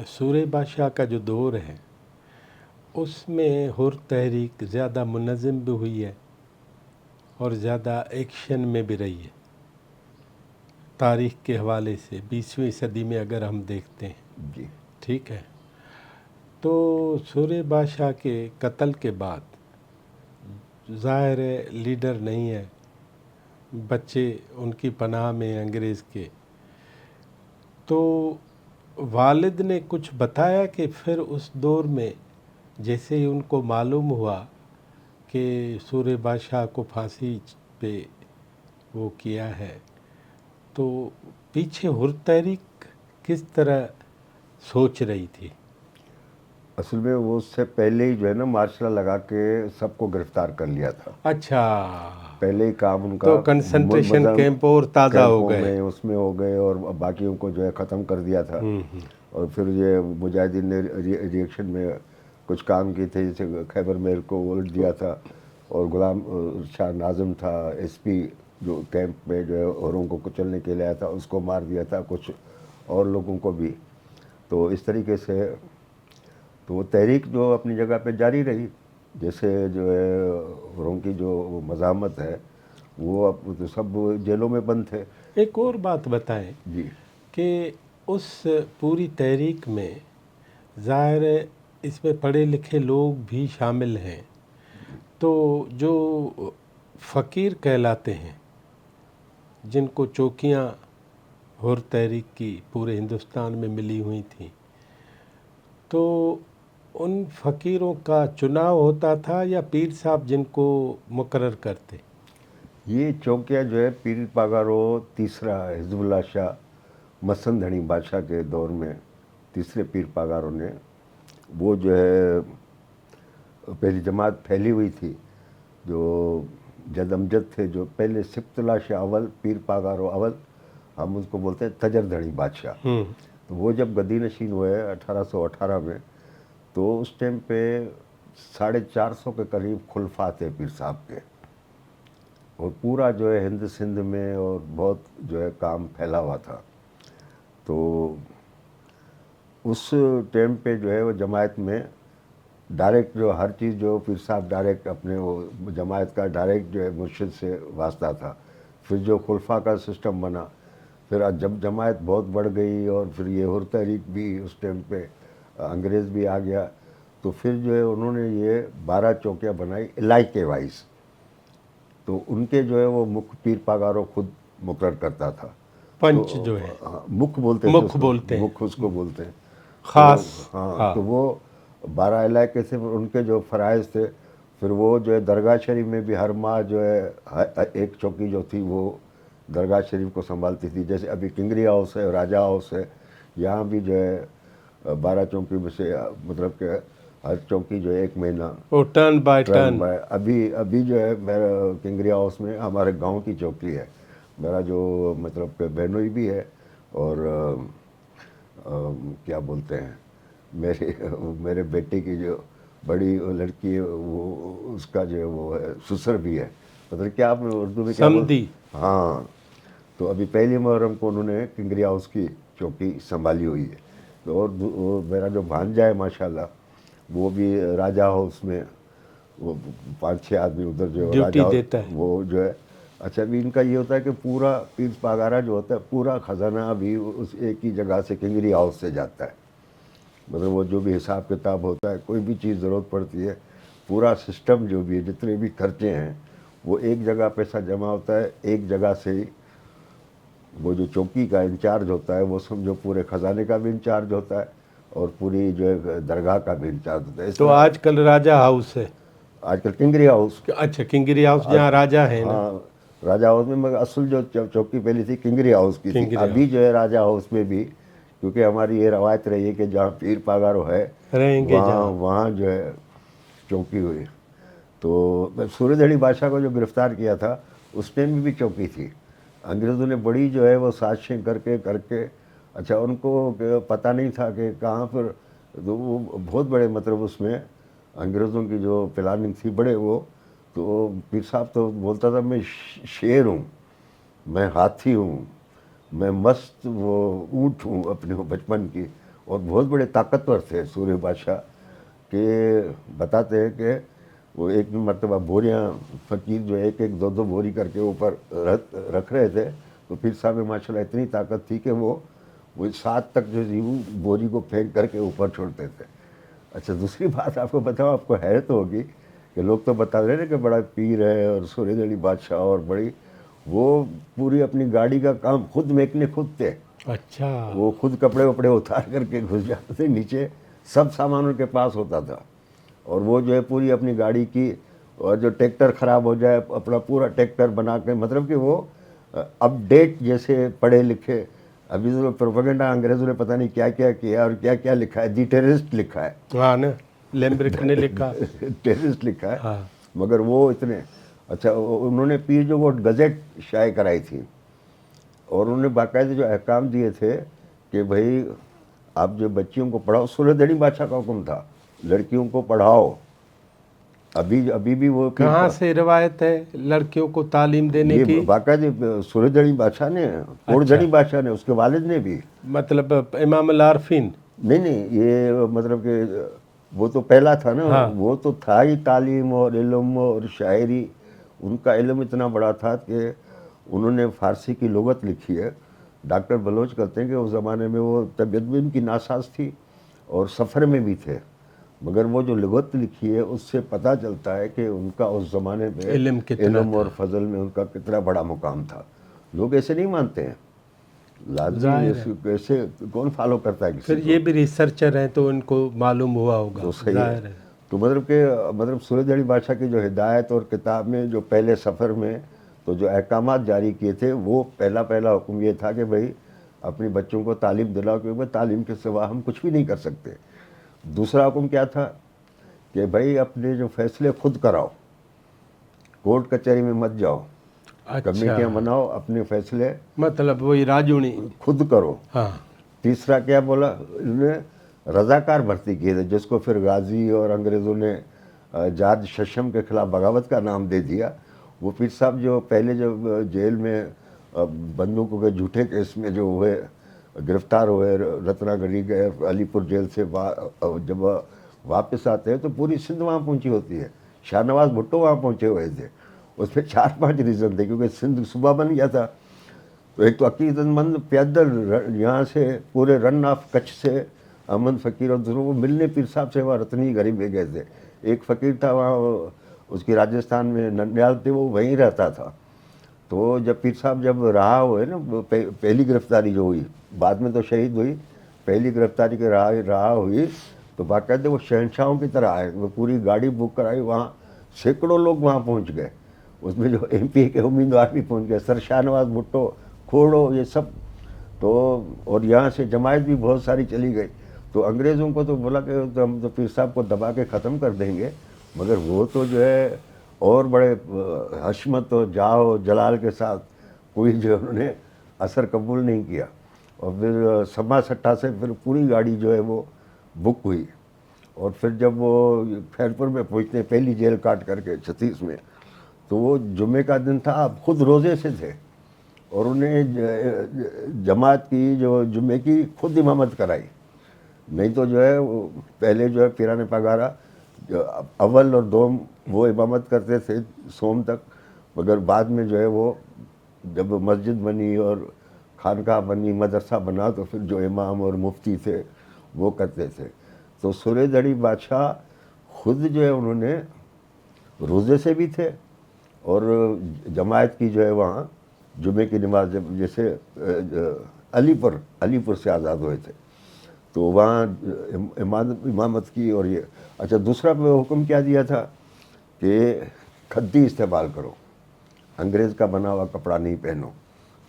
سورہ بادشاہ کا جو دور ہے اس میں حر تحریک زیادہ منظم بھی ہوئی ہے اور زیادہ ایکشن میں بھی رہی ہے تاریخ کے حوالے سے 20ویں صدی میں اگر ہم دیکھتے ہیں. جی ٹھیک ہے. تو سورہ بادشاہ کے قتل کے بعد ظاہر ہے لیڈر نہیں ہے، بچے ان کی پناہ میں انگریز کے. تو والد نے کچھ بتایا کہ پھر اس دور میں جیسے ہی ان کو معلوم ہوا کہ سورہ بادشاہ کو پھانسی پہ وہ کیا ہے، تو پیچھے حر تحریک کس طرح سوچ رہی تھی؟ اصل میں وہ اس سے پہلے ہی جو ہے نا مارشل لگا کے سب کو گرفتار کر لیا تھا. اچھا، پہلے ہی کام ان کا تو کنسنٹریشن کیمپ اور تازہ ہو گئے میں اس میں ہو گئے اور باقیوں کو جو ہے ختم کر دیا تھا. اور پھر یہ مجاہدین نے ریئیکشن میں کچھ کام کی تھے، جیسے خیبر میل کو الٹ دیا تھا اور غلام شاہ ناظم تھا ایس پی جو کیمپ میں جو ہے اوروں کو کچلنے کے لیے آیا تھا، اس کو مار دیا تھا، کچھ اور لوگوں کو بھی. تو اس طریقے سے تو وہ تحریک جو اپنی جگہ پہ جاری رہی. جیسے جو ہے اوروں کی جو مزاحمت ہے وہ اب سب جیلوں میں بند تھے. ایک اور بات بتائیں جی کہ اس پوری تحریک میں ظاہر ہے اس میں پڑھے لکھے لوگ بھی شامل ہیں، تو جو فقیر کہلاتے ہیں جن کو چوکیاں حر تحریک کی پورے ہندوستان میں ملی ہوئی تھیں، تو ان فقیروں کا چناؤ ہوتا تھا یا پیر صاحب جن کو مقرر کرتے؟ یہ چوکیاں جو ہے پیر پاگارو تیسرا حزب اللہ شاہ مسندھنی بادشاہ کے دور میں تیسرے پیر پاگاروں نے وہ جو ہے پہلی جماعت پھیلی ہوئی تھی. جو جد امجد تھے جو پہلے سبت اللہ شاہ اول پیر پاگارو اول، ہم اس کو بولتے ہیں تجر دھڑی بادشاہ. تو وہ جب گدی نشین ہوئے 1818 میں، تو اس ٹائم پہ 450 کے قریب خلفاء تھے پیر صاحب کے، اور پورا جو ہے ہند سندھ میں اور بہت جو ہے کام پھیلا ہوا تھا. تو اس ٹائم پہ جو ہے وہ جماعت میں ڈائریکٹ جو ہر چیز جو پیر صاحب ڈائریکٹ اپنے وہ جماعت کا ڈائریکٹ جو ہے مرشد سے واسطہ تھا. پھر جو خلفاء کا سسٹم بنا، پھر جب جماعت بہت بڑھ گئی اور پھر یہ حر تحریک بھی اس ٹائم پہ انگریز بھی آ گیا، تو پھر جو ہے انہوں نے یہ 12 چوکیاں بنائی علاقے وائز. تو ان کے جو ہے وہ مکھ پیر پاگارو خود مقرر کرتا تھا. پنچ تو جو ہے مکھ بولتے تھے اس مکھ کو، بولتے ہیں، مکھ اس کو بولتے ہیں. تو خاص. ہاں، تو وہ 12 علاقے سے ان کے جو فرائض تھے. پھر وہ جو ہے درگاہ شریف میں بھی ہر ماہ جو ہے ایک چوکی جو تھی وہ درگاہ شریف کو سنبھالتی تھی. جیسے ابھی کنگری ہاؤس ہے، راجہ ہاؤس ہے، یہاں بھی جو ہے 12 چوکی میں سے مطلب کہ ہر چوکی جو ہے ایک مہینہ ٹرن بائی ٹرن. ابھی جو ہے میرا کنگری ہاؤس میں ہمارے گاؤں کی چوکی ہے. میرا جو مطلب کہ بہنوئی بھی ہے، اور کیا بولتے ہیں میرے بیٹے کی جو بڑی لڑکی ہے وہ اس کا جو ہے وہ ہے سسر بھی ہے. مطلب کیا آپ اردو میں کیا بولتے سمدھی. ہیں؟ ہاں. تو ابھی پہلی محرم کو انہوں نے کنگری ہاؤس کی چوکی سنبھالی ہوئی ہے. اور میرا جو بھانجا ہے ماشاءاللہ وہ بھی راجہ ہاؤس میں، وہ 5-6 آدمی ادھر جو راجہ ڈیوٹی دیتا ہے. وہ جو ہے. اچھا، ابھی ان کا یہ ہوتا ہے کہ پورا پیر پاگارا جو ہوتا ہے پورا خزانہ ابھی اس ایک ہی جگہ سے کنگری ہاؤس سے جاتا ہے. مطلب وہ جو بھی حساب کتاب ہوتا ہے، کوئی بھی چیز ضرورت پڑتی ہے، پورا سسٹم جو بھی ہے جتنے بھی خرچے ہیں وہ ایک جگہ پیسہ جمع ہوتا ہے. ایک جگہ سے ہی وہ جو چوکی کا انچارج ہوتا ہے وہ سمجھو پورے خزانے کا بھی انچارج ہوتا ہے اور پوری جو ہے درگاہ کا بھی انچارج ہوتا ہے. اس تو طرح آج کل راجہ ہاؤس ہے. آج کل کنگری ہاؤس. اچھا، کنگری ہاؤس جہاں راجہ ہے نا. ہاں، راجہ ہاؤس میں، مگر اصل جو چوکی پہلی تھی کنگری ہاؤس کی تھی. کنگری ابھی جو ہے راجہ ہاؤس میں بھی، کیونکہ ہماری یہ روایت رہی ہے کہ جہاں پیر پاگارو ہے رہیں گے جہاں. وہاں جو ہے چوکی ہوئی. تو سورہ دھڑی بادشاہ کو جو گرفتار کیا تھا اس ٹائم میں بھی چوکی تھی. انگریزوں نے بڑی جو ہے وہ سازشیں کر کے اچھا ان کو پتہ نہیں تھا کہ کہاں پر. تو وہ بہت بڑے مطلب اس میں انگریزوں کی جو پلاننگ تھی بڑے وہ. تو پیر صاحب تو بولتا تھا میں شیر ہوں، میں ہاتھی ہوں، میں مست وہ اونٹ ہوں اپنے بچپن کی. اور بہت بڑے طاقتور تھے سوریہ بادشاہ کہ بتاتے ہیں کہ وہ ایک مرتبہ بوریاں فقیر جو ایک ایک دو دو بوری کر کے اوپر رکھ رہے تھے، تو پیر صاحب میں ماشاء اللہ اتنی طاقت تھی کہ وہ 7 تک جو یوں بوری کو پھینک کر کے اوپر چھوڑتے تھے۔ اچھا دوسری بات آپ کو بتاؤں، آپ کو حیرت ہوگی کہ لوگ تو بتا رہے ہیں کہ بڑا پیر ہے اور سورہ دہلی بادشاہ اور بڑی، وہ پوری اپنی گاڑی کا کام خود میکینک خود تھے۔ اچھا، وہ خود کپڑے وپڑے اتار کر کے گھس جاتے تھے نیچے، سب سامان ان کے پاس ہوتا تھا، اور وہ جو ہے پوری اپنی گاڑی کی، اور جو ٹریکٹر خراب ہو جائے اپنا پورا ٹریکٹر بنا کے، مطلب کہ وہ اپ ڈیٹ جیسے پڑھے لکھے۔ ابھی تو پروپیگنڈا انگریزوں نے پتہ نہیں کیا کیا کیا اور کیا کیا لکھا ہے، دی ٹیررسٹ لکھا ہے، ہاں نا، لیمبرک نے لکھا، ٹیررسٹ لکھا ہے، ہاں، مگر وہ اتنے اچھا انہوں نے پیر جو وہ گزٹ شائع کرائی تھی، اور انہوں نے باقاعدہ جو احکام دیے تھے کہ بھائی آپ جو بچیوں کو پڑھاؤ، سورہ دہلی بادشاہ کا حکم تھا لڑکیوں کو پڑھاؤ۔ ابھی بھی وہ کہاں سے روایت ہے لڑکیوں کو تعلیم دینے یہ کی؟ باقاعدہ سورہ دہلی بادشاہ نے، کوڑ دہلی بادشاہ نے، اس کے والد نے بھی۔ مطلب امام العارفین؟ نہیں یہ مطلب کہ وہ تو پہلا تھا نا، ہاں، وہ تو تھا ہی تعلیم اور علم اور شاعری، ان کا علم اتنا بڑا تھا کہ انہوں نے فارسی کی لغت لکھی ہے۔ ڈاکٹر بلوچ کہتے ہیں کہ اس زمانے میں وہ طبیعت بھی ان کی ناساز تھی اور سفر میں بھی تھے، مگر وہ جو لغت لکھی ہے اس سے پتہ چلتا ہے کہ ان کا اس زمانے میں علم کتنا علم اور فضل میں ان کا کتنا بڑا مقام تھا۔ لوگ ایسے نہیں مانتے ہیں، لازمی ظاہر ہے۔ ایسے کون فالو کرتا ہے کسی پھر یہ بھی ریسرچر ہیں تو ان کو معلوم ہوا ہوگا، تو صحیح ظاہر ہے۔ ہے۔ تو مطلب سورہ دہلی بادشاہ کی جو ہدایت اور کتاب میں جو پہلے سفر میں تو جو احکامات جاری کیے تھے، وہ پہلا حکم یہ تھا کہ بھائی اپنی بچوں کو تعلیم دلاؤ، کیونکہ تعلیم کے سوا ہم کچھ بھی نہیں کر سکتے۔ دوسرا حکم کیا تھا کہ بھائی اپنے جو فیصلے خود کراؤ، کورٹ کچہری میں مت جاؤ، اچھا، کمیٹیاں بناؤ، اپنے فیصلے مطلب وہی راجونی، خود کرو۔ ہاں، تیسرا کیا بولا انہوں نے؟ رضاکار بھرتی کیے تھے، جس کو پھر غازی اور انگریزوں نے جارج ششم کے خلاف بغاوت کا نام دے دیا۔ وہ پیر صاحب جو پہلے جب جیل میں بندوقوں کے جھوٹے کیس میں جو ہوئے گرفتار ہوئے، رتنا گڑھی گئے علی پور جیل سے، جب واپس آتے ہیں تو پوری سندھ وہاں پہنچی ہوتی ہے، شاہ نواز بھٹو وہاں پہنچے ہوئے تھے۔ اس میں 4-5 ریزن تھے، کیونکہ سندھ صوبہ بن گیا تھا۔ تو ایک تو عقیدت مند پیدل یہاں سے پورے رن آف کچھ سے احمد فقیر اور دوسروں کو ملنے پیر صاحب سے وہاں رتنی گڑھی میں گئے تھے۔ ایک فقیر تھا وہاں، اس کی راجستھان میں ننیال تھے، وہ وہیں رہتا تھا۔ تو جب پیر صاحب جب رہا ہوئے نا، پہلی گرفتاری جو ہوئی، بعد میں تو شہید ہوئی، پہلی گرفتاری کے رہا ہوئی تو باقاعدہ وہ شہنشاہوں کی طرح آئے، وہ پوری گاڑی بک کرائی، وہاں سینکڑوں لوگ وہاں پہنچ گئے، اس میں جو ایم پی کے امیدوار بھی پہنچ گئے، سر شاہ نواز بھٹو، کھوڑو، یہ سب تو، اور یہاں سے جماعت بھی بہت ساری چلی گئی۔ تو انگریزوں کو تو بولا کہ ہم تو پیر صاحب کو دبا کے ختم کر دیں گے، مگر وہ تو جو ہے اور بڑے حشمت و جاہ و جلال کے ساتھ کوئی جو انہوں نے اثر قبول نہیں کیا، اور پھر سما سٹھا سے پھر پوری گاڑی جو ہے وہ بک ہوئی، اور پھر جب وہ خیرپور میں پہنچتے پہلی جیل کاٹ کر کے 36 میں، تو وہ جمعے کا دن تھا، آپ خود روزے سے تھے، اور انہیں جماعت کی جو جمعے کی خود امامت کرائی، نہیں تو جو ہے وہ پہلے جو ہے پیرانے پگارا اول اور دوم وہ امامت کرتے تھے سوم تک، مگر بعد میں جو ہے وہ جب مسجد بنی اور خانقاہ بنی، مدرسہ بنا، تو پھر جو امام اور مفتی تھے وہ کرتے تھے۔ تو سورہ دہلی بادشاہ خود جو ہے انہوں نے روزے سے بھی تھے، اور جماعت کی جو ہے وہاں جمعے کی نماز جیسے علی پور سے آزاد ہوئے تھے تو وہاں امامت کی، اور یہ اچھا دوسرا حکم کیا دیا تھا کہ کھدی استعمال کرو، انگریز کا بنا ہوا کپڑا نہیں پہنو۔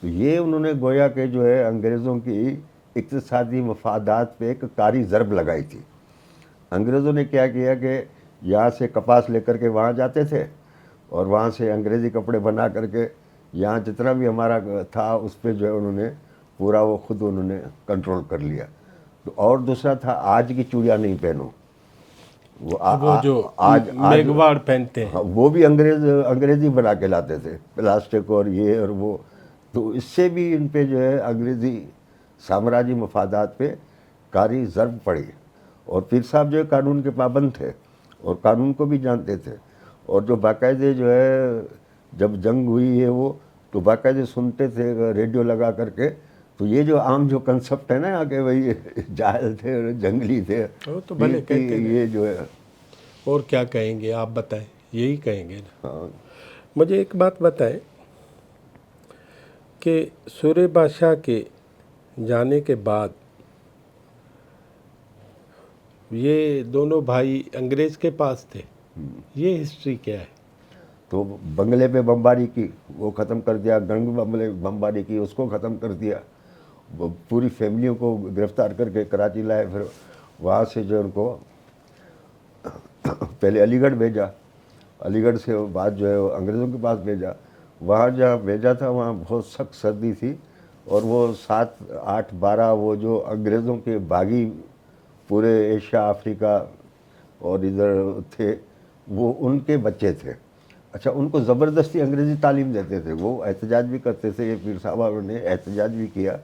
تو یہ انہوں نے گویا کہ جو ہے انگریزوں کی اقتصادی مفادات پہ ایک کاری ضرب لگائی تھی۔ انگریزوں نے کیا کیا کہ یہاں سے کپاس لے کر کے وہاں جاتے تھے، اور وہاں سے انگریزی کپڑے بنا کر کے یہاں جتنا بھی ہمارا تھا اس پہ جو ہے انہوں نے پورا وہ خود انہوں نے کنٹرول کر لیا۔ تو اور دوسرا تھا آج کی چوڑیاں نہیں پہنو، وہ جو میگواڑ پہنتے ہیں، وہ بھی انگریزی بنا کے لاتے تھے، پلاسٹک اور یہ اور وہ، تو اس سے بھی ان پہ جو ہے انگریزی سامراجی مفادات پہ کاری ضرب پڑی. اور پیر صاحب جو ہے قانون کے پابند تھے اور قانون کو بھی جانتے تھے, اور جو باقاعدے جو ہے جب جنگ ہوئی ہے وہ تو باقاعدے سنتے تھے ریڈیو لگا کر کے. تو یہ جو عام جو کنسپٹ ہے نا کہ بھائی جاہل تھے, جنگلی تھے, وہ تو بھلے پیر کی کہتے ہیں. یہ جو ہے اور کیا کہیں گے آپ بتائیں, یہی کہیں گے نا. ہاں. مجھے ایک بات بتائیں کہ سورے بادشاہ کے جانے کے بعد یہ دونوں بھائی انگریز کے پاس تھے, یہ ہسٹری کیا ہے؟ تو بنگلے پہ بمباری کی, وہ ختم کر دیا. گنگ بنگلے بمباری کی, اس کو ختم کر دیا. وہ پوری فیملیوں کو گرفتار کر کے کراچی لائے. پھر وہاں سے جو ان کو پہلے علی گڑھ بھیجا, علی گڑھ سے بعد جو ہے وہ انگریزوں کے پاس بھیجا. وہاں جہاں بھیجا تھا وہاں بہت سخت سردی تھی, اور وہ 7, 8, 12 وہ جو انگریزوں کے باغی پورے ایشیا افریقہ اور ادھر تھے, وہ ان کے بچے تھے. اچھا, ان کو زبردستی انگریزی تعلیم دیتے تھے. وہ احتجاج بھی کرتے تھے, یہ پیر صاحب نے احتجاج بھی کیا,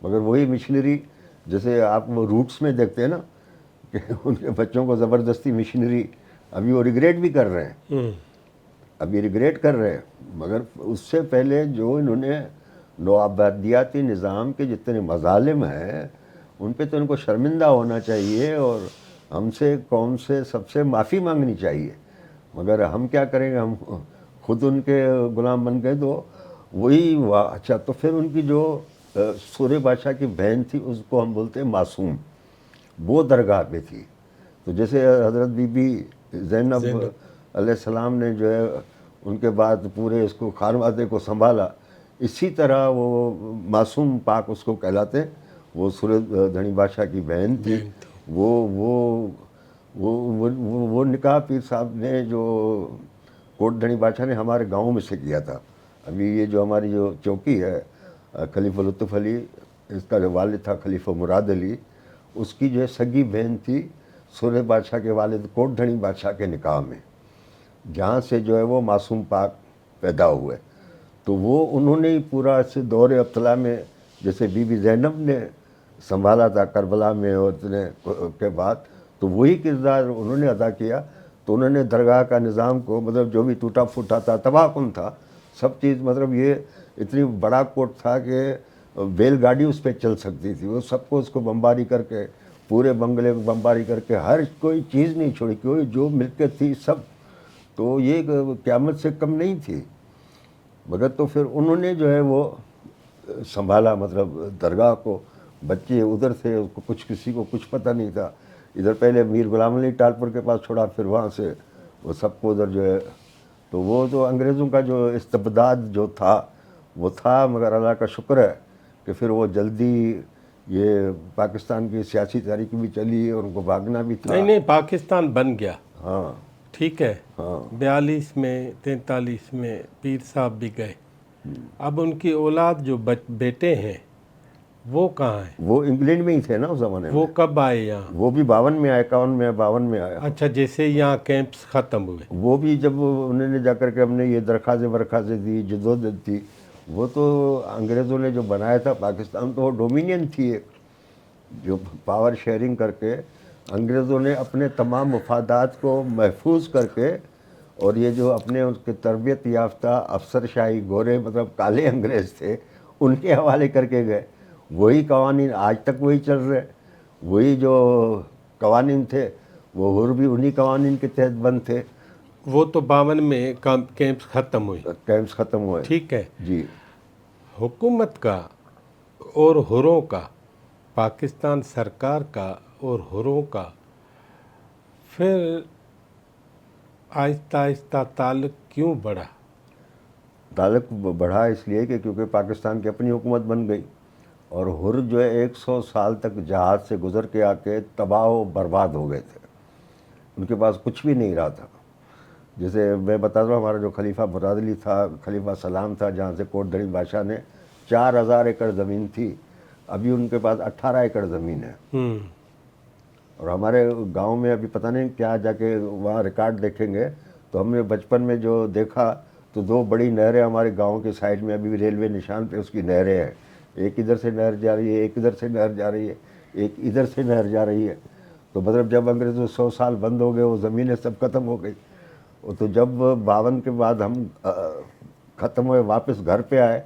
مگر وہی مشنری جیسے آپ وہ روٹس میں دیکھتے ہیں نا کہ ان کے بچوں کو زبردستی مشنری, ابھی وہ ریگریٹ بھی کر رہے ہیں, ابھی ریگریٹ کر رہے ہیں. مگر اس سے پہلے جو انہوں نے نوآبادیاتی نظام کے جتنے مظالم ہیں ان پہ تو ان کو شرمندہ ہونا چاہیے, اور ہم سے قوم سے سب سے معافی مانگنی چاہیے. مگر ہم کیا کریں گے, ہم خود ان کے غلام بن گئے. تو وہی ہوا. اچھا, تو پھر ان کی جو سورے بادشاہ کی بہن تھی اس کو ہم بولتے ہیں معصوم, وہ درگاہ پہ تھی. تو جیسے حضرت بی بی زینب علیہ السلام نے جو ہے ان کے بعد پورے اس کو خانوادے کو سنبھالا, اسی طرح وہ معصوم پاک اس کو کہلاتے. وہ سورے دھنی بادشاہ کی بہن تھی. وہ نکاح پیر صاحب نے جو کوٹ دھنی بادشاہ نے ہمارے گاؤں میں سے کیا تھا. ابھی یہ جو ہماری جو چوکی ہے خلیفہ لطف علی, اس کا جو والد تھا خلیفہ مراد علی, اس کی جو ہے سگی بہن تھی سورے بادشاہ کے والد کوٹ دھنی بادشاہ کے نکاح میں, جہاں سے جو ہے وہ معصوم پاک پیدا ہوئے. تو وہ انہوں نے ہی پورا اس دور ابتلا میں جیسے بی بی زینب نے سنبھالا تھا کربلا میں اور اتنے کے بعد, تو وہی کردار انہوں نے ادا کیا. تو انہوں نے درگاہ کا نظام کو مطلب جو بھی ٹوٹا پھوٹا تھا, تباہ کن تھا سب چیز, مطلب یہ اتنی بڑا کوٹ تھا کہ بیل گاڑی اس پہ چل سکتی تھی. وہ سب کو اس کو بمباری کر کے, پورے بنگلے کو بمباری کر کے, ہر کوئی چیز نہیں چھوڑی, کوئی جو ملکیت تھی سب. تو یہ قیامت سے کم نہیں تھی. مگر تو پھر انہوں نے جو ہے وہ سنبھالا مطلب درگاہ کو. بچے ادھر تھے, اس کو کسی کو کچھ پتہ نہیں تھا. ادھر پہلے میر غلام علی ٹالپور کے پاس چھوڑا, پھر وہاں سے وہ سب کو ادھر جو ہے. تو وہ جو انگریزوں کا جو استبداد جو تھا وہ تھا, مگر اللہ کا شکر ہے کہ پھر وہ جلدی یہ پاکستان کی سیاسی تاریخ بھی چلی اور ان کو بھاگنا بھی تھا. نہیں, پاکستان بن گیا. ہاں, ٹھیک ہے. ہاں, 42 میں 43 میں پیر صاحب بھی گئے. اب ان کی اولاد جو بیٹے ہیں وہ کہاں ہیں؟ وہ انگلینڈ میں ہی تھے نا اس زمانے میں. وہ کب آئے یہاں؟ وہ بھی 52 میں آئے, 51 میں, 52 میں آیا. اچھا, جیسے یہاں کیمپس ختم ہوئے. وہ بھی جب انہوں نے جا کر کے ہم نے یہ درخواستیں دی, جدوجہد تھی, وہ تو انگریزوں نے جو بنایا تھا پاکستان, تو وہ ڈومینین تھی ایک, جو پاور شیئرنگ کر کے انگریزوں نے اپنے تمام مفادات کو محفوظ کر کے, اور یہ جو اپنے اس کے تربیت یافتہ افسر شاہی گورے مطلب کالے انگریز تھے ان کے حوالے کر کے گئے. وہی قوانین آج تک وہی چل رہے, وہی جو قوانین تھے وہ اور بھی انہی قوانین کے تحت بند تھے. وہ تو 52 میں کیمپس ختم ہوئے. کیمپس ختم ہوئے. ٹھیک ہے. جی. حکومت کا اور حروں کا, پاکستان سرکار کا اور حروں کا پھر آہستہ آہستہ تعلق کیوں بڑھا؟ تعلق بڑھا اس لیے کہ کیونکہ پاکستان کی اپنی حکومت بن گئی, اور حر جو ہے 100 سال تک جہاد سے گزر کے آ کے تباہ و برباد ہو گئے تھے. ان کے پاس کچھ بھی نہیں رہا تھا. جیسے میں بتا دوں, ہمارا جو خلیفہ مراد علی تھا, خلیفہ سلام تھا, جہاں سے کوٹ دھنی بادشاہ نے 4000 ایکڑ زمین تھی, ابھی ان کے پاس 18 ایکڑ زمین ہے. اور ہمارے گاؤں میں ابھی پتہ نہیں کیا, جا کے وہاں ریکارڈ دیکھیں گے تو ہم نے بچپن میں جو دیکھا تو 2 بڑی نہریں ہمارے گاؤں کے سائڈ میں ابھی ریلوے نشان پہ اس کی نہریں ہیں. ایک ادھر سے نہر جا رہی ہے, ایک ادھر سے نہر جا رہی ہے. ایک ادھر سے نہر جا رہی ہے. تو مطلب جب انگریزوں 100 سال بند ہو گئے وہ زمینیں سب ختم ہو گئی. تو جب 52 کے بعد ہم ختم ہوئے واپس گھر پہ آئے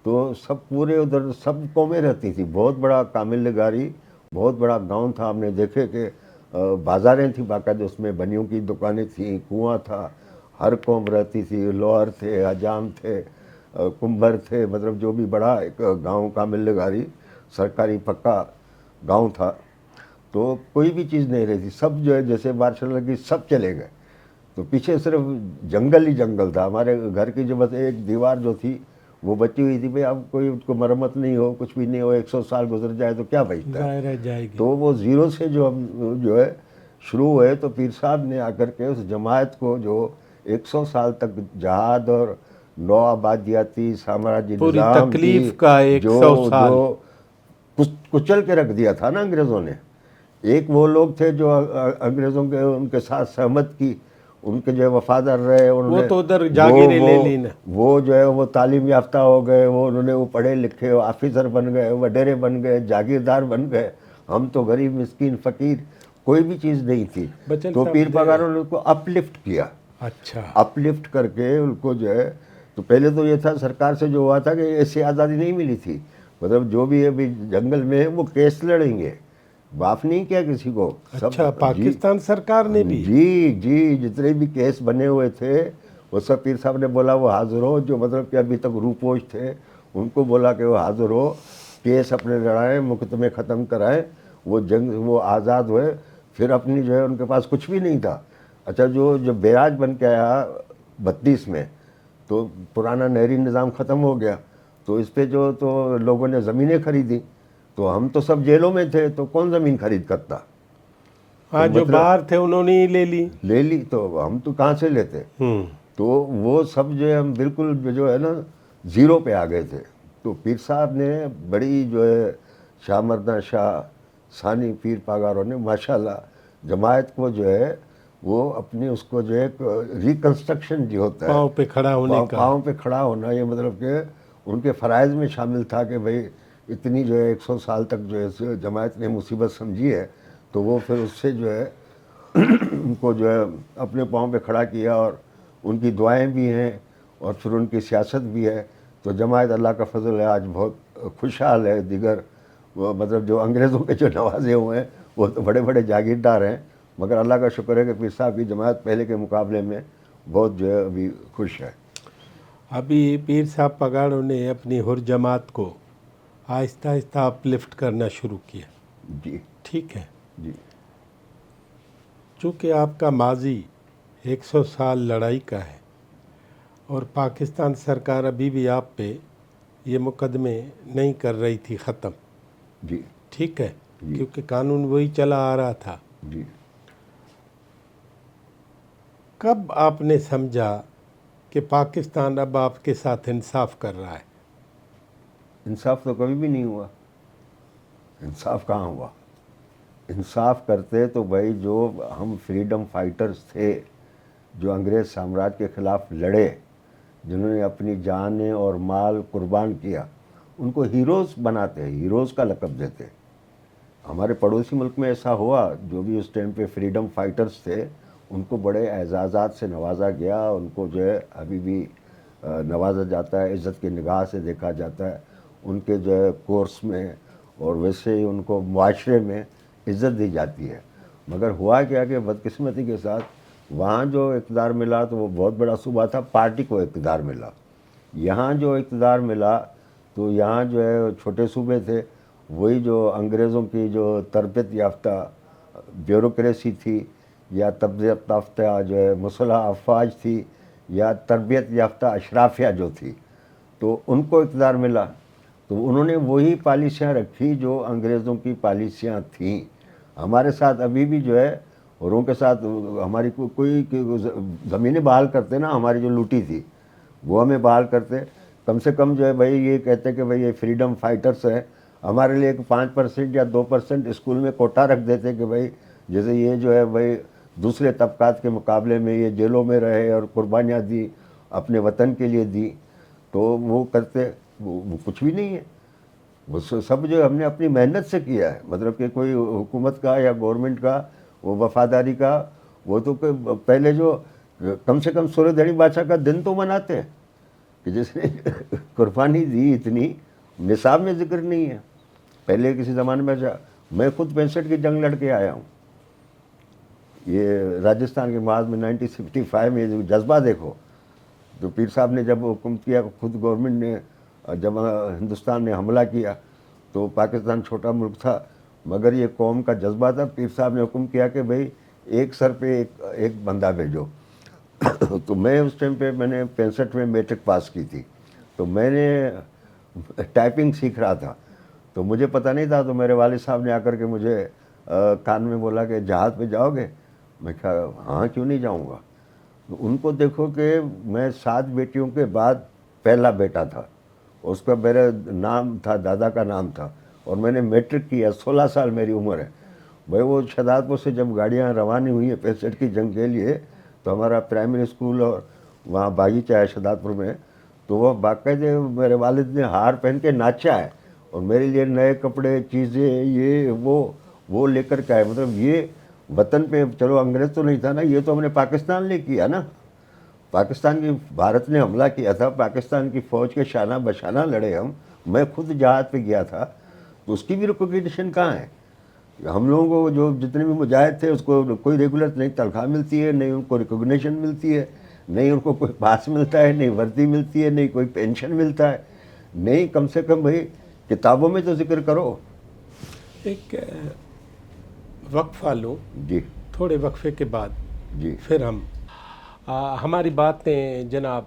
تو سب پورے ادھر سب قومیں رہتی تھی. بہت بڑا کامل نگاری بہت بڑا گاؤں تھا. ہم نے دیکھے کہ بازاریں تھیں باقاعدہ, اس میں بنیوں کی دکانیں تھیں, کنواں تھا, ہر قوم رہتی تھی. لوہر تھے, حجام تھے, کمبر تھے, مطلب جو بھی بڑا ایک گاؤں کامل نگاری سرکاری پکا گاؤں تھا. تو کوئی بھی چیز نہیں رہی تھی. سب جو ہے جیسے بارش لگی سب چلے گئے. تو پیچھے صرف جنگل ہی جنگل تھا. ہمارے گھر کی جو بس ایک دیوار جو تھی وہ بچی ہوئی تھی. بھئی اب کوئی اس کو مرمت نہیں ہو, کچھ بھی نہیں ہو, 100 سال گزر جائے تو کیا بچتا ہے. ضائع رہ جائے گی. تو وہ زیرو سے جو ہم جو ہے شروع ہوئے تو پیر صاحب نے آ کر کے اس جماعت کو جو 100 سال تک جہاد اور نو آبادیاتی سامراجی پوری نظام تکلیف کی کا 100 سال جو کچل کے رکھ دیا تھا نا انگریزوں نے. ایک وہ لوگ تھے جو انگریزوں کے ان کے ساتھ سہمت کی, ان کے جو ہے وفادار رہے. انہوں وہ نے تو ادھر جاگیریں لے لی نا. وہ جو ہے وہ تعلیم یافتہ ہو گئے, وہ انہوں نے وہ پڑھے لکھے آفیسر بن گئے, وڈیرے بن گئے, جاگیردار بن گئے. ہم تو غریب مسکین فقیر کوئی بھی چیز نہیں تھی. بچن تو صاحب پیر پگاروں نے ان کو اپ لفٹ کیا. اچھا اپ لفٹ کر کے ان کو جو ہے, تو پہلے تو یہ تھا سرکار سے جو ہوا تھا کہ ایسی آزادی نہیں ملی تھی. مطلب جو بھی ابھی جنگل میں وہ کیس لڑیں گے, معاف نہیں کیا کسی کو. اچھا پاکستان سرکار نے بھی. جی جتنے بھی کیس بنے ہوئے تھے وہ سب پیر صاحب نے بولا وہ حاضر ہو. جو مطلب کہ ابھی تک روپوش تھے ان کو بولا کہ وہ حاضر ہو, کیس اپنے لڑائیں, مقدمے ختم کرائیں, وہ جنگ وہ آزاد ہوئے. پھر اپنی جو ہے ان کے پاس کچھ بھی نہیں تھا. اچھا جو بیراج بن کے آیا 32 میں تو پرانا نہری نظام ختم ہو گیا. تو اس پہ جو تو لوگوں نے زمینیں خریدی. تو ہم تو سب جیلوں میں تھے تو کون زمین خرید کرتا. ہاں جو باہر تھے انہوں نے ہی لے لی. تو ہم تو کہاں سے لیتے. ہوں تو وہ سب جو ہے ہم بالکل جو ہے نا زیرو پہ آ گئے تھے. تو پیر صاحب نے بڑی جو ہے شاہ مردان شاہ ثانی پیر پاگاروں نے ماشاءاللہ جماعت کو جو ہے وہ اپنی اس کو جو ہے ریکنسٹرکشن جو ہوتا ہے پاؤں پہ کھڑا ہونے کا. پاؤں پہ کھڑا ہونا, یہ مطلب کہ ان کے فرائض میں شامل تھا کہ بھئی اتنی جو ہے 100 سال تک جو ہے جماعت نے مصیبت سمجھی ہے. تو وہ پھر اس سے جو ہے ان کو جو ہے اپنے پاؤں پہ کھڑا کیا. اور ان کی دعائیں بھی ہیں اور پھر ان کی سیاست بھی ہے. تو جماعت اللہ کا فضل ہے آج بہت خوشحال ہے. دیگر وہ مطلب جو انگریزوں کے جو نوازے ہوئے ہیں وہ تو بڑے بڑے جاگیردار ہیں, مگر اللہ کا شکر ہے کہ پیر صاحب کی جماعت پہلے کے مقابلے میں بہت جو ہے ابھی خوش ہے. ابھی پیر صاحب پگاڑوں نے اپنی ہر جماعت کو آہستہ آہستہ اپ لفٹ کرنا شروع کیا. جی ٹھیک ہے. جی چونکہ آپ کا ماضی 100 سال لڑائی کا ہے اور پاکستان سرکار ابھی بھی آپ پہ یہ مقدمے نہیں کر رہی تھی ختم. جی ٹھیک ہے. جی کیونکہ قانون وہی چلا آ رہا تھا. جی کب آپ نے سمجھا کہ پاکستان اب آپ کے ساتھ انصاف کر رہا ہے؟ انصاف تو کبھی بھی نہیں ہوا. انصاف کہاں ہوا. انصاف کرتے تو بھائی جو ہم فریڈم فائٹرز تھے جو انگریز سامراج کے خلاف لڑے, جنہوں نے اپنی جانیں اور مال قربان کیا, ان کو ہیروز بناتے, ہیروز کا لقب دیتے. ہمارے پڑوسی ملک میں ایسا ہوا, جو بھی اس ٹائم پہ فریڈم فائٹرز تھے ان کو بڑے اعزازات سے نوازا گیا. ان کو جو ہے ابھی بھی نوازا جاتا ہے, عزت کی نگاہ سے دیکھا جاتا ہے. ان کے جو ہے کورس میں اور ویسے ہی ان کو معاشرے میں عزت دی جاتی ہے. مگر ہوا کیا کہ بدقسمتی کے ساتھ وہاں جو اقتدار ملا تو وہ بہت بڑا صوبہ تھا, پارٹی کو اقتدار ملا. یہاں جو اقتدار ملا تو یہاں جو ہے چھوٹے صوبے تھے, وہی جو انگریزوں کی جو تربیت یافتہ بیوروکریسی تھی یا تربیت یافتہ جو ہے مسلح افواج تھی یا تربیت یافتہ اشرافیہ جو تھی, تو ان کو اقتدار ملا. تو انہوں نے وہی پالیسیاں رکھی جو انگریزوں کی پالیسیاں تھیں. ہمارے ساتھ ابھی بھی جو ہے اوروں کے ساتھ ہماری کوئی زمینیں بحال کرتے نا, ہماری جو لوٹی تھی وہ ہمیں بحال کرتے. کم سے کم جو ہے بھائی یہ کہتے کہ بھائی یہ فریڈم فائٹرز ہیں, ہمارے لیے ایک 5% یا 2% اسکول میں کوٹا رکھ دیتے کہ بھائی جیسے یہ جو ہے بھائی دوسرے طبقات کے مقابلے میں یہ جیلوں میں رہے اور قربانیاں دی, اپنے وطن کے لیے دی. تو وہ کرتے, وہ کچھ بھی نہیں ہے. وہ سب جو ہم نے اپنی محنت سے کیا ہے، مطلب کہ کوئی حکومت کا یا گورنمنٹ کا وہ وفاداری کا، وہ تو پہلے جو کم سے کم سورہ دھڑی بادشاہ کا دن تو مناتے ہیں کہ جس نے قربانی دی اتنی، نصاب میں ذکر نہیں ہے۔ پہلے کسی زمانے میں میں خود 65 کی جنگ لڑ کے آیا ہوں، یہ راجستھان کے معاذ میں 1965 میں، جو جذبہ دیکھو۔ تو پیر صاحب نے جب حکم کیا، خود گورنمنٹ نے جب ہندوستان نے حملہ کیا تو پاکستان چھوٹا ملک تھا، مگر یہ قوم کا جذبہ تھا۔ پیر صاحب نے حکم کیا کہ بھئی ایک سر پہ ایک بندہ بھیجو۔ تو میں اس ٹائم پہ میں نے 65 میں میٹرک پاس کی تھی، تو میں نے ٹائپنگ سیکھ رہا تھا، تو مجھے پتہ نہیں تھا، تو میرے والد صاحب نے آ کر کے مجھے کان میں بولا کہ جہاد پہ جاؤ گے؟ میں کہا ہاں کیوں نہیں جاؤں گا۔ ان کو دیکھو کہ میں 7 بیٹیوں کے بعد پہلا بیٹا تھا، اس کا میرا نام تھا، دادا کا نام تھا، اور میں نے میٹرک کیا، 16 سال میری عمر ہے۔ بھائی وہ شہزاد پور سے جب گاڑیاں روانی ہوئی ہیں 65 کی جنگ کے لیے، تو ہمارا پرائمری اسکول اور وہاں باغیچہ ہے شہزاد پور میں، تو وہ باقاعدہ میرے والد نے ہار پہن کے ناچا ہے، اور میرے لیے نئے کپڑے، چیزیں، یہ وہ لے کر کے آئے۔ مطلب یہ وطن پہ، چلو انگریز تو نہیں تھا نا، یہ تو ہم نے پاکستان لے کیا نا، پاکستان کی، بھارت نے حملہ کیا تھا، پاکستان کی فوج کے شانہ بشانہ لڑے ہم، میں خود جہاد پہ گیا تھا، تو اس کی بھی ریکگنیشن کہاں ہے؟ ہم لوگوں کو جو جتنے بھی مجاہد تھے اس کو کوئی ریگولر نہیں تنخواہ ملتی ہے، نہیں ان کو ریکگنیشن ملتی ہے، نہیں ان کو کوئی پاس ملتا ہے، نہیں وردی ملتی ہے، نہیں کوئی پینشن ملتا ہے، نہیں کم سے کم بھائی کتابوں میں تو ذکر کرو۔ ایک وقفہ لو، جی تھوڑے وقفے کے بعد جی پھر ہماری باتیں جناب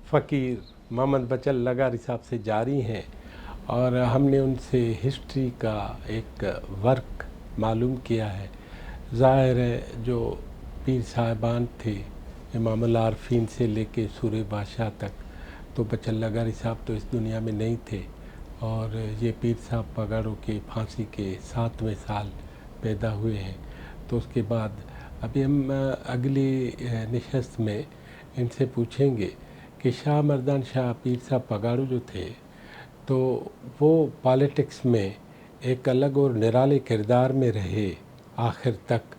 فقیر محمد بچل لغاری صاحب سے جاری ہیں، اور ہم نے ان سے ہسٹری کا ایک ورک معلوم کیا ہے۔ ظاہر ہے جو پیر صاحبان تھے امام العارفین سے لے کے سورہ بادشاہ تک، تو بچل لغاری صاحب تو اس دنیا میں نہیں تھے، اور یہ پیر صاحب پگاڑوں کے پھانسی کے 7ویں سال پیدا ہوئے ہیں۔ تو اس کے بعد ابھی ہم اگلی نشست میں ان سے پوچھیں گے کہ شاہ مردان شاہ پیر صاحب پگاڑو جو تھے، تو وہ پالیٹکس میں ایک الگ اور نرالے کردار میں رہے آخر تک،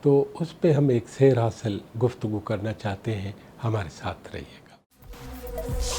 تو اس پہ ہم ایک سیر حاصل گفتگو کرنا چاہتے ہیں۔ ہمارے ساتھ رہیے گا۔